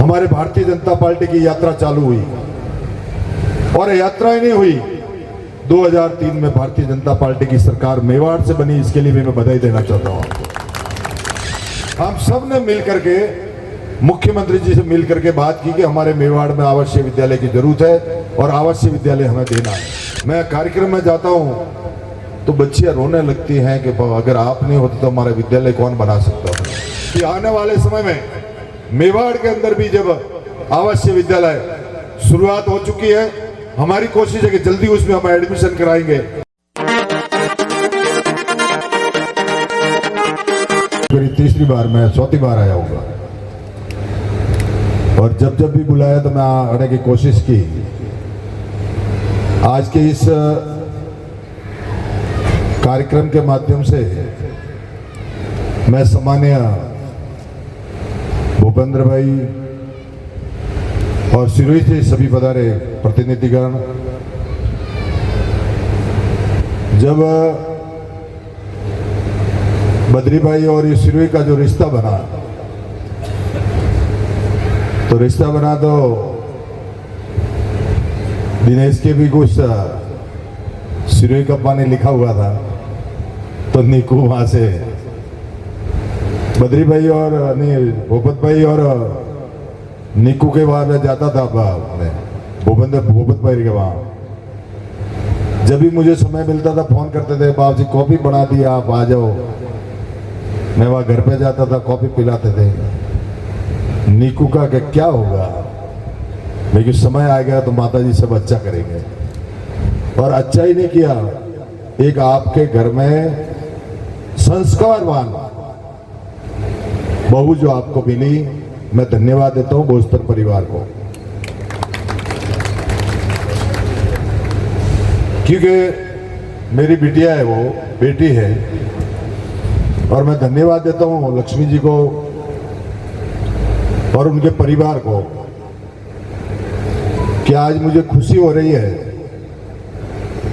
हमारे भारतीय जनता पार्टी की यात्रा चालू हुई और यात्रा ही नहीं हुई। 2003 में भारतीय जनता पार्टी की सरकार मेवाड़ से बनी, इसके लिए भी मैं बधाई देना चाहता हूं आपको। हम सब ने मिलकर के मुख्यमंत्री जी से मिलकर के बात की कि हमारे मेवाड़ में आवासीय विद्यालय की जरूरत है और आवासीय विद्यालय हमें देना है। मैं कार्यक्रम में जाता हूं तो बच्चियां रोने लगती हैं कि अगर आप नहीं होते तो हमारा विद्यालय कौन बना सकता है। कि आने वाले समय में मेवाड़ के अंदर भी जब आवासीय विद्यालय शुरुआत हो चुकी है, हमारी कोशिश है कि जल्दी उसमें हम एडमिशन कराएंगे। मेरी तीसरी बार, मैं चौथी बार आया होगा और जब जब भी बुलाया तो मैं आने की कोशिश की। आज के इस कार्यक्रम के माध्यम से मैं सम्मान्य भूपेंद्र भाई और सिरोही से सभी पधारे प्रतिनिधिगण, जब बद्री भाई और ये सिरोही का जो रिश्ता बना तो दिनेश के भी कुछ सिरोही का पानी लिखा हुआ था, तो नीकू वहां से बद्री भाई और भूपत भाई और नीकू के वहां में जाता था। भूपत भाई के वहां जब भी मुझे समय मिलता था फोन करते थे, बाबू जी कॉफी बना दी, आप आ जाओ। मैं वहां घर पे जाता था, कॉफी पिलाते थे। नीकू का क्या होगा, लेकिन समय आ गया तो माता जी सब अच्छा करेंगे। और अच्छा ही नहीं किया, एक आपके घर में संस्कारवान बहू जो आपको मिली, मैं धन्यवाद देता हूं बोस्तर परिवार को, क्योंकि मेरी बिटिया है, वो बेटी है। और मैं धन्यवाद देता हूं लक्ष्मी जी को और उनके परिवार को कि आज मुझे खुशी हो रही है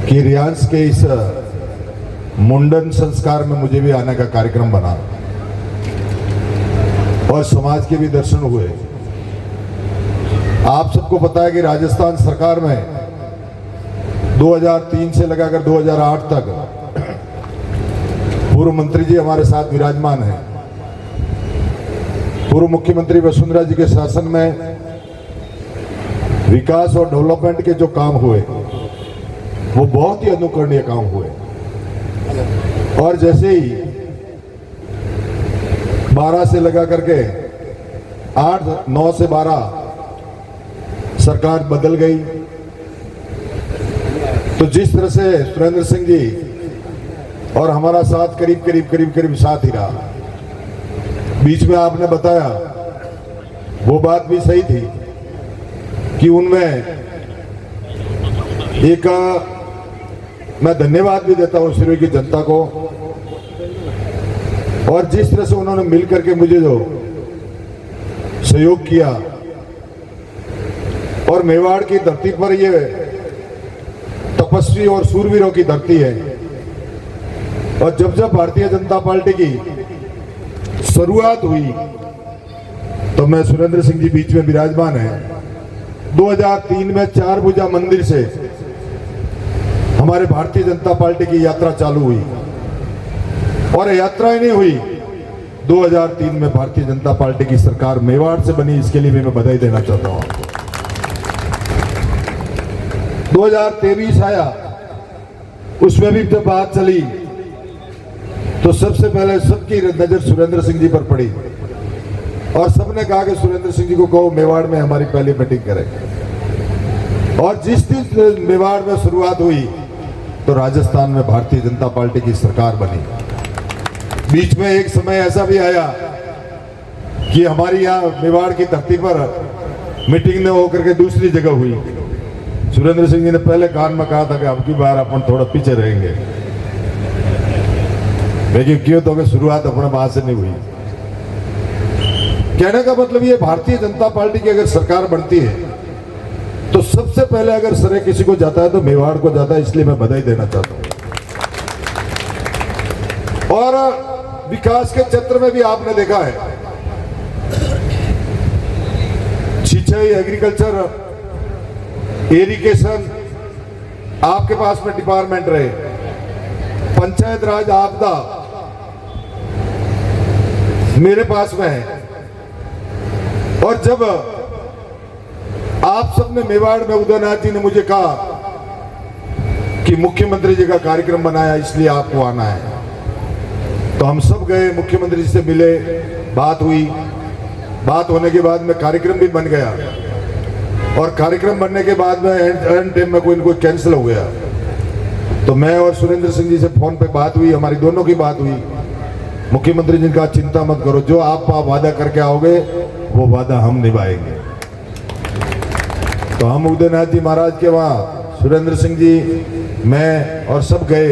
कि रियांश के इस मुंडन संस्कार में मुझे भी आने का कार्यक्रम बना और समाज के भी दर्शन हुए। आप सबको पता है कि राजस्थान सरकार में 2003 से लगाकर 2008 तक पूर्व मंत्री जी हमारे साथ विराजमान हैं। पूर्व मुख्यमंत्री वसुंधरा जी के शासन में विकास और डेवलपमेंट के जो काम हुए वो बहुत ही अनुकरणीय काम हुए। और जैसे ही 12 से लगा करके 8, 9 से 12 सरकार बदल गई, तो जिस तरह से सुरेंद्र सिंह जी और हमारा साथ करीब साथ ही रहा। बीच में आपने बताया वो बात भी सही थी कि उनमें एक मैं धन्यवाद भी देता हूं सिरोही की जनता को, और जिस तरह से उन्होंने मिलकर के मुझे जो सहयोग किया। और मेवाड़ की धरती पर ये तपस्वी और सूरवीरों की धरती है, और जब जब भारतीय जनता पार्टी की शुरुआत हुई तो मैं सुरेंद्र सिंह जी बीच में विराजमान है। 2003 में 4 भुजा मंदिर से हमारे भारतीय जनता पार्टी की यात्रा चालू हुई और यात्रा ही नहीं हुई। 2003 में भारतीय जनता पार्टी की सरकार मेवाड़ से बनी, इसके लिए भी मैं बधाई देना चाहता हूं आपको। 2023 आया, उसमें भी जब बात चली तो सबसे पहले सबकी नजर सुरेंद्र सिंह जी पर पड़ी और सबने कहा कि सुरेंद्र सिंह जी को कहो मेवाड़ में हमारी पहली मीटिंग करें। और जिस दिन मेवाड़ में शुरुआत हुई तो राजस्थान में भारतीय जनता पार्टी की सरकार बनी। बीच में एक समय ऐसा भी आया कि हमारी यहाँ मेवाड़ की धरती पर मीटिंग न होकर के दूसरी जगह हुई। सुरेंद्र सिंह जी ने पहले कान में कहा था कि अब की बार अपन थोड़ा पीछे रहेंगे, लेकिन क्यों तो शुरुआत अपने वहां से नहीं हुई। कहने का मतलब ये, भारतीय जनता पार्टी की अगर सरकार बनती है तो सबसे पहले अगर श्रेय किसी को जाता है तो मेवाड़ को जाता है, इसलिए मैं बधाई देना चाहता हूं। और विकास के क्षेत्र में भी आपने देखा है सिंचाई, एग्रीकल्चर, इरिगेशन आपके पास में डिपार्टमेंट रहे, पंचायत राज, आपदा मेरे पास में है। और जब आप सबने मेवाड़ में उदयनाथ जी ने मुझे कहा कि मुख्यमंत्री जी का कार्यक्रम बनाया इसलिए आपको आना है, तो हम सब गए, मुख्यमंत्री जी से मिले, बात हुई। बात होने के बाद में कार्यक्रम भी बन गया और कार्यक्रम बनने के बाद में एंड टाइम में कोई न कोई कैंसिल हो गया। तो मैं और सुरेंद्र सिंह जी से फोन पे बात हुई, हमारी दोनों की बात हुई। मुख्यमंत्री जी ने कहा चिंता मत करो, जो आप वादा करके आओगे वो वादा हम निभाएंगे। तो हम उदयनाथ जी महाराज के वहाँ सुरेंद्र सिंह जी, मैं और सब गए।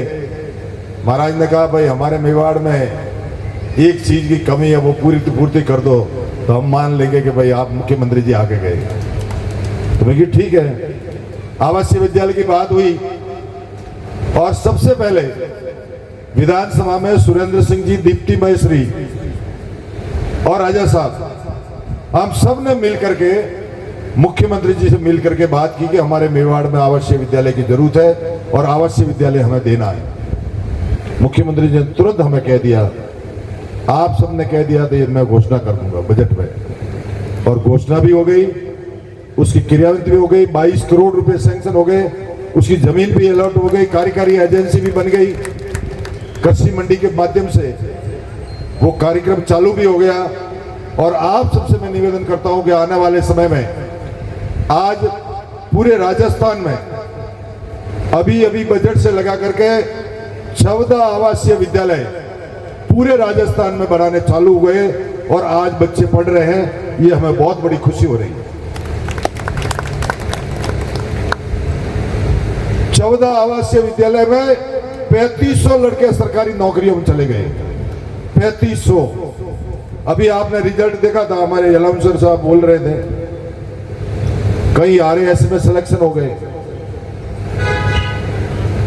महाराज ने कहा भाई हमारे मेवाड़ में एक चीज की कमी है, वो पूर्ति कर दो, तो हम मान लेंगे कि भाई आप मुख्यमंत्री जी आके गए। तो मैं कहा ठीक है। आवासीय विद्यालय की बात हुई और सबसे पहले विधानसभा में सुरेंद्र सिंह जी, दीप्ति महेश्वरी और राजा साहब, हम सब ने मिलकर के मुख्यमंत्री जी से मिलकर के बात की कि हमारे मेवाड़ में आवासीय विद्यालय की जरूरत है और आवासीय विद्यालय हमें देना है। मुख्यमंत्री जी ने तुरंत हमें कह दिया, आप सबने कह दिया तो ये मैं घोषणा कर दूंगा बजट में, और घोषणा भी हो गई, उसकी क्रियान्वित भी हो गई। 22 करोड़ रुपए सैंक्शन हो गए, उसकी जमीन भी अलॉट हो गई, कार्यकारी एजेंसी भी बन गई, कृषि मंडी के माध्यम से वो कार्यक्रम चालू भी हो गया। और आप सबसे मैं निवेदन करता हूं कि आने वाले समय में, आज पूरे राजस्थान में अभी बजट से लगा करके 14 आवासीय विद्यालय पूरे राजस्थान में बनाने चालू हुए और आज बच्चे पढ़ रहे हैं, ये हमें बहुत बड़ी खुशी हो रही है। 14 आवासीय विद्यालय में 3500 लड़के सरकारी नौकरियों में चले गए, 3500। अभी आपने रिजल्ट देखा था, हमारे अलाउंसर साहब बोल रहे थे, कई RAS में सिलेक्शन हो गए,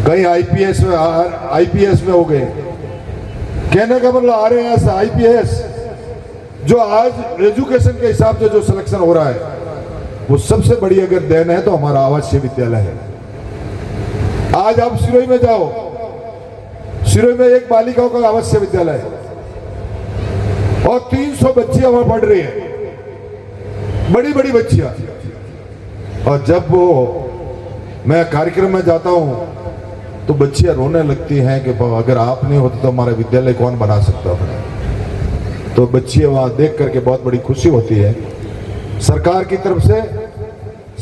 कई IPS में हो गए। कहने का मतलब RAS, IPS जो आज एजुकेशन के हिसाब से जो सिलेक्शन हो रहा है, वो सबसे बड़ी अगर देन है तो हमारा आवासीय विद्यालय है। आज आप सिरोही में जाओ, सिरोही में एक बालिकाओं का आवासीय विद्यालय है और 300 बच्चियां वहां पढ़ रही हैं, बड़ी बड़ी बच्चियां। और जब वो मैं कार्यक्रम में जाता हूं तो बच्चियां रोने लगती हैं कि अगर आप नहीं होते तो हमारा विद्यालय कौन बना सकता था। तो बच्चियां वहां देख करके बहुत बड़ी खुशी होती है। सरकार की तरफ से,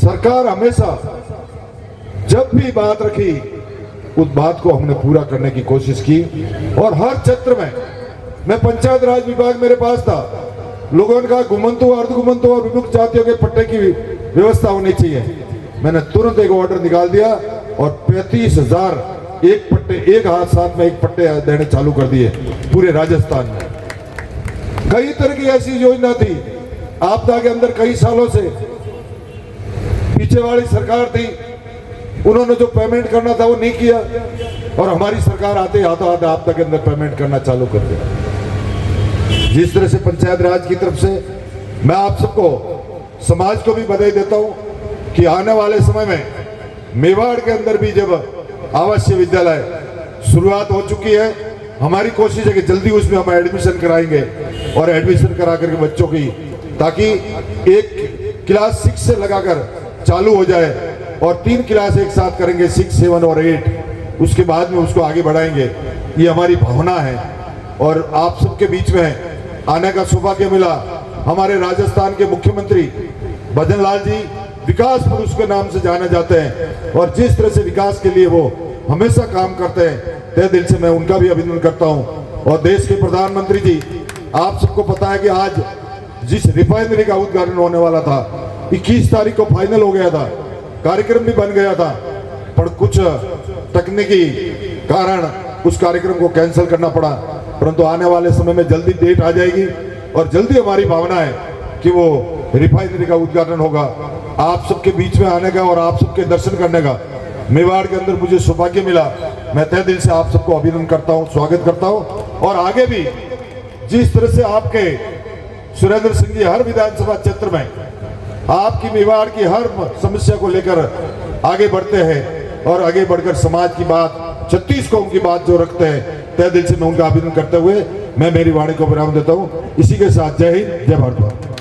सरकार हमेशा जब भी बात रखी उस बात को हमने पूरा करने की कोशिश की। और हर क्षेत्र में, मैं पंचायत राज विभाग मेरे पास था, लोगों ने कहा घुमंतु, अर्धघुमंतु और विमुक्त जातियों के पट्टे की व्यवस्था होनी चाहिए। मैंने तुरंत एक ऑर्डर निकाल दिया और 35,000 एक पट्टे, एक हाथ साथ में एक पट्टे देने चालू कर दिए पूरे राजस्थान में। कई तरह की ऐसी योजना थी आपदा के अंदर, कई सालों से पीछे वाली सरकार थी, उन्होंने जो पेमेंट करना था वो नहीं किया और हमारी सरकार आते हाथों हाथ आपदा के अंदर पेमेंट करना चालू कर दिया। जिस तरह से पंचायत राज की तरफ से मैं आप सबको, समाज को भी बधाई देता हूं कि आने वाले समय में मेवाड़ के अंदर भी जब आवासीय विद्यालय शुरुआत हो चुकी है, हमारी कोशिश है कि जल्दी उसमें हम एडमिशन कराएंगे और एडमिशन करा करके बच्चों की, ताकि एक क्लास 6 से लगाकर चालू हो जाए और 3 क्लास एक साथ करेंगे, 6, 7 और 8, उसके बाद में उसको आगे बढ़ाएंगे। ये हमारी भावना है। और आप सबके बीच में आने का सौभाग्य मिला। हमारे राजस्थान के मुख्यमंत्री भजन लाल जी विकास पुरुष के नाम से जाने जाते हैं और जिस तरह से विकास के लिए वो हमेशा काम करते हैं, तहे दिल से मैं उनका भी अभिनंदन करता हूं। और देश के प्रधानमंत्री जी, आप सबको पता है कि आज जिस रिफाइनरी का उद्घाटन होने वाला था, 21 तारीख को फाइनल हो गया था, कार्यक्रम भी बन गया था, पर कुछ तकनीकी कारण उस कार्यक्रम को कैंसिल करना पड़ा। परंतु आने वाले समय में जल्दी डेट आ जाएगी और जल्दी हमारी भावना है कि वो रिफाइनरी का उद्घाटन होगा। आप सबके बीच में आने का और आप सबके दर्शन करने का मेवाड़ के अंदर मुझे सौभाग्य मिला। मैं तहे दिल से आप सबको अभिनंदन करता हूं, स्वागत करता हूं। और आगे भी जिस तरह से आपके सुरेंद्र सिंह जी हर विधानसभा क्षेत्र में आपकी मेवाड़ की हर समस्या को लेकर आगे बढ़ते हैं और आगे बढ़कर समाज की बात, 36 कौम की बात जो रखते हैं, तहे दिल से मैं उनका अभिनंदन करते हुए मैं मेरी वाणी को विराम देता हूं। इसी के साथ जय हिंद, जय भारत।